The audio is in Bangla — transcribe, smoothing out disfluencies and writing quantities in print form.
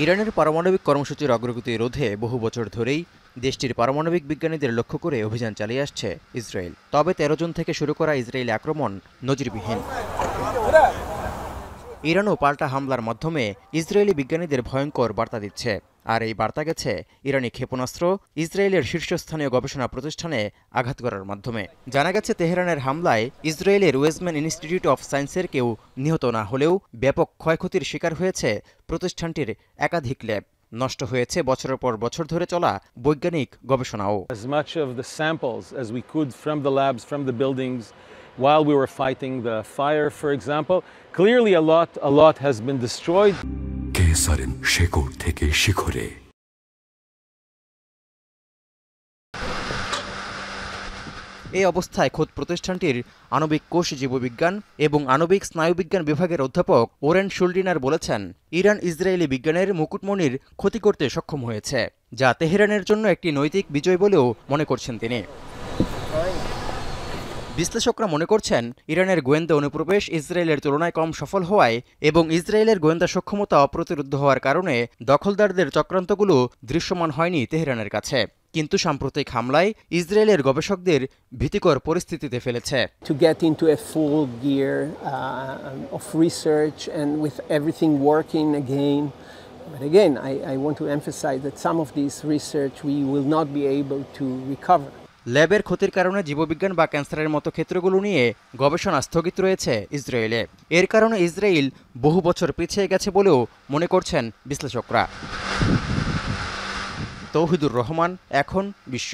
ইরানের পারমাণবিক কর্মসূচির অগ্রগতি রোধে বহু বছর ধরেই দেশটির পারমাণবিক বিজ্ঞানীদের লক্ষ্য করে অভিযান চালিয়ে আসছে ইসরায়েল। তবে ১৩ জুন থেকে শুরু করা ইসরায়েলি আক্রমণ নজিরবিহীন। ইরানও পাল্টা হামলার মাধ্যমে ইসরায়েলি বিজ্ঞানীদের ভয়ঙ্কর বার্তা দিচ্ছে। আর এই বার্তা গেছে ইরানি ক্ষেপণাস্ত্র ইসরায়েলের শীর্ষস্থানীয় গবেষণা প্রতিষ্ঠানে আঘাত করার মাধ্যমে। জানা গেছে, তেহরানের হামলায় ইসরায়েলের ওয়েজম্যান ইনস্টিটিউট অফ সায়েন্সের কেউ নিহত না হলেও ব্যাপক ক্ষয়ক্ষতির শিকার হয়েছে প্রতিষ্ঠানটির একাধিক ল্যাব। নষ্ট হয়েছে বছরের পর বছর ধরে চলা বৈজ্ঞানিক গবেষণাও। As much of the samples as we could from the labs, from the buildings, while we were fighting the fire, for example. Clearly a lot has been destroyed. কেসারেন শেকড় থেকে শিখরে। এই অবস্থায় খোদ প্রতিষ্ঠানটির আণবিক কোষ জীববিজ্ঞান এবং আণবিক স্নায়ুবিজ্ঞান বিভাগের অধ্যাপক ওরেন শুলডিনার বলেছেন, ইরান ইসরায়েলি বিজ্ঞানের মুকুটমণির ক্ষতি করতে সক্ষম হয়েছে, যা তেহরানের জন্য একটি নৈতিক বিজয় বলেও মনে করছেন তিনি। বিশ্লেষকরা মনে করছেন, ইরানের গোয়েন্দা অনুপ্রবেশ ইসরায়েলের তুলনায় কম সফল হওয়ায় এবং ইসরায়েলের গোয়েন্দা সক্ষমতা অপ্রতিরোধ্য হওয়ার কারণে দখলদারদের চক্রান্তগুলো দৃশ্যমান হয়নি তেহরানের কাছে। কিন্তু সাম্প্রতিক হামলায় ইসরায়েলের গবেষকদের ভীতিকর পরিস্থিতিতে ফেলেছে। To get into a full gear of research and with everything working again. But again, I want to emphasize that some of this research we will not be able to recover. ল্যাবের ক্ষতির কারণে জীববিজ্ঞান বা ক্যান্সারের মতো ক্ষেত্রগুলো নিয়ে গবেষণা স্থগিত রয়েছে ইসরায়েলে। এর কারণে ইসরায়েল বহু বছর পিছিয়ে গেছে বলেও মনে করছেন বিশ্লেষকরা। তৌহিদুর রহমান, এখন বিশ্ব।